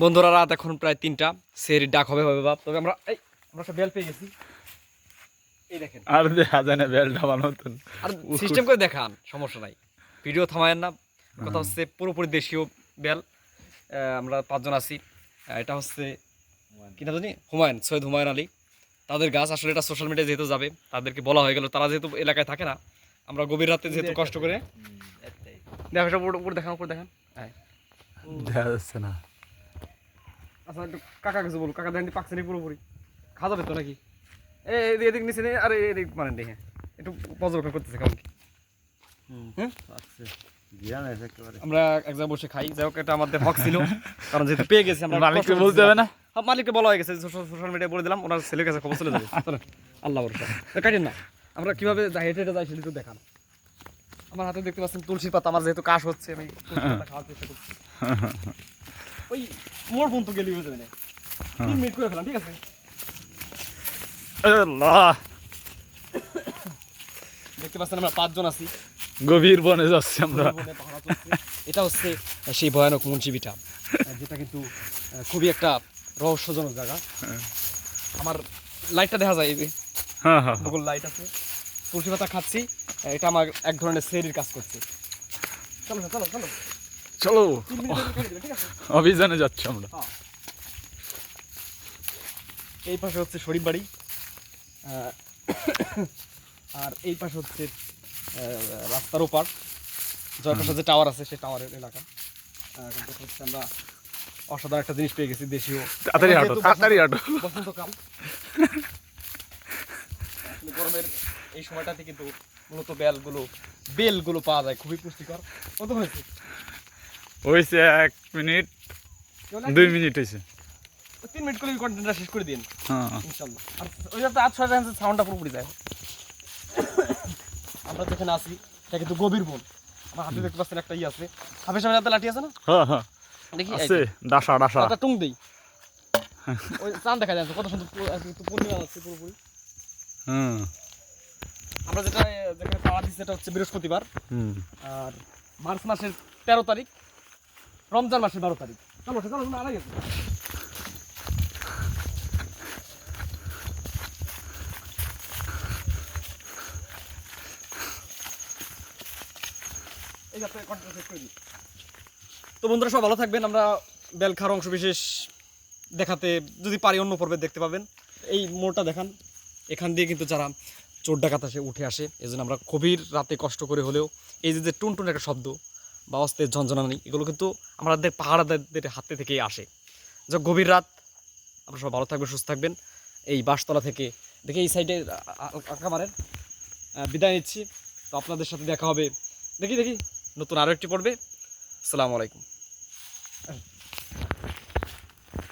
বন্ধুরা রাত এখন প্রায় 3টা, সেহরির ডাক হবে বাপ। তবে আমরা একটা বেল পেয়ে গেছি, এই দেখেন। আর দেখা যায় না বেলটা বানাতেন, আর সিস্টেম করে দেখান, সমস্যা নাই, ভিডিও থামায়েন না। কথা হচ্ছে পুরোপুরি দেশীয় বেল। আমরা 5 জন আছি। এটা হচ্ছে কিনা জানি হুমায়ুন, সৈয়দ হুমায়ুন আলী, তাদের গাছ। আসলে এটা সোশ্যাল মিডিয়ায় যেহেতু যাবে, তাদেরকে বলা হয়ে গেল, তারা যেহেতু এলাকায় থাকে না, আমরা গভীর রাতে যেহেতু কষ্ট করে দেখো, সব উপরে দেখান, উপরে দেখান। হ্যাঁ, দেখা যাচ্ছে না। আচ্ছা একটু কাকা কিছু বল, কাকা দেখেন পাকছে নি পুরোপুরি, খাওয়া যাবে তো নাকি? এদিক নিচে নেই, আর এদিক মানে দেখে একটু পর্যবেক্ষণ করতেছে কেমন কি। আমরা এক জায়গায় বসে খাই, যাই হোক এটা আমাদের হক ছিল, কারণ যেহেতু পেয়ে গেছি আমরা। মালিককে বলতে হবে না? মালিককে বলা হয়ে গেছে, সোশ্যাল মিডিয়ায় বলে দিলাম, ওনার ছেলের কাছে খবর চলে যাবে। আল্লাহ ভরসা, কাটেন না। আমরা কিভাবে হেঁটে হেঁটে যাই সেটা একটু দেখান। আমার হাতে দেখতে পাচ্ছেন তুলসীর পাতা, আমার যেহেতু কাশ হচ্ছে আমি খাওয়ার চেষ্টা করছি। ওই মোর পর্যন্ত গেলি হয়ে যাবে না, 3 মিনিট করে ফেলাম, ঠিক আছে? দেখতে পাচ্ছেন আমরা 5 জন আছি, গভীর বনে যাচ্ছি আমরা। এটা হচ্ছে সেই ভয়ানক মুন্সিবিটা, যেটা কিন্তু খুবই একটা রহস্যজনক জায়গা। আমার লাইটটা দেখা যায়, এই যে গুগল লাইট আছে, তুলসী পাতা খাচ্ছি, এটা আমার এক ধরনের সেরির কাজ করছে। চলো চলো চলো চলো, 3 মিনিটের মধ্যে ঠিক আছে? অভিযানে যাচ্ছি আমরা। এই পাশে হচ্ছে শরীফ বাড়ি, আর এই পাশে হচ্ছে রাস্তার ওপার, জয়প্রসাদ যে টাওয়ার আছে সেই টাওয়ারের এলাকা। হচ্ছে আমরা অসাধারণ একটা জিনিস পেয়ে গেছি, দেশীয়। তাড়াতাড়ি হাঁটো, তাড়াতাড়ি হাঁটো। বসন্তকাল, গরমের এই সময়টাতে কিন্তু মূলত বেলগুলো পাওয়া যায়, খুবই পুষ্টিকর। কত হয়েছে? হয়েছে 1 মিনিট 2 মিনিট হয়েছে। 3 মিনিট করে কন্টেন্টটা শেষ করে দিন হ্যাঁ ইনশাল্লাহ। আর ওই যাতে 8-6 সাউন্ডটা পুরোপুরি যায়। আমরা যেখানে আছি এটা কিন্তু গভীর বন। আমার হাতে দেখতে পাচ্ছেন একটা আছে, হাফের সামনে হাতে লাঠি আছে না? হ্যাঁ হ্যাঁ দেখি আছে, ডাসা ডাসা। একটা টুং দেই, ওই চাঁদ দেখা যাচ্ছে, কত সুন্দর পূর্ণিমা আছে পুরোপুরি। আমরা যেখানে পাওয়া দিচ্ছি সেটা হচ্ছে বৃহস্পতিবার, আর মার্চ মাসের 13 তারিখ, রমজান মাসের 12 তারিখ। চলো চলো, আড়াই গেছে। তো বন্ধুরা সব ভালো থাকবেন। আমরা বেলখার অংশ বিশেষ দেখাতে যদি পারি অন্য পর্বে দেখতে পাবেন। এই মোড়টা দেখান, এখান দিয়ে কিন্তু যারা চোর ডাকাত আসে উঠে আসে, এই জন্য আমরা গভীর রাতে কষ্ট করে হলেও এই যে টুনটুন একটা শব্দ বা অস্তের ঝনঝনানি, এগুলো কিন্তু আমাদের পাহাড়াদের হাতে থেকেই আসে। যা গভীর রাত, আমরা সব ভালো থাকবেন, সুস্থ থাকবেন। এই বাঁশতলা থেকে দেখে এই সাইডে আঁকামারের বিদায় নিচ্ছি। তো আপনাদের সাথে দেখা হবে দেখি নতুন আরও একটি পর্বে। আসসালামু আলাইকুম।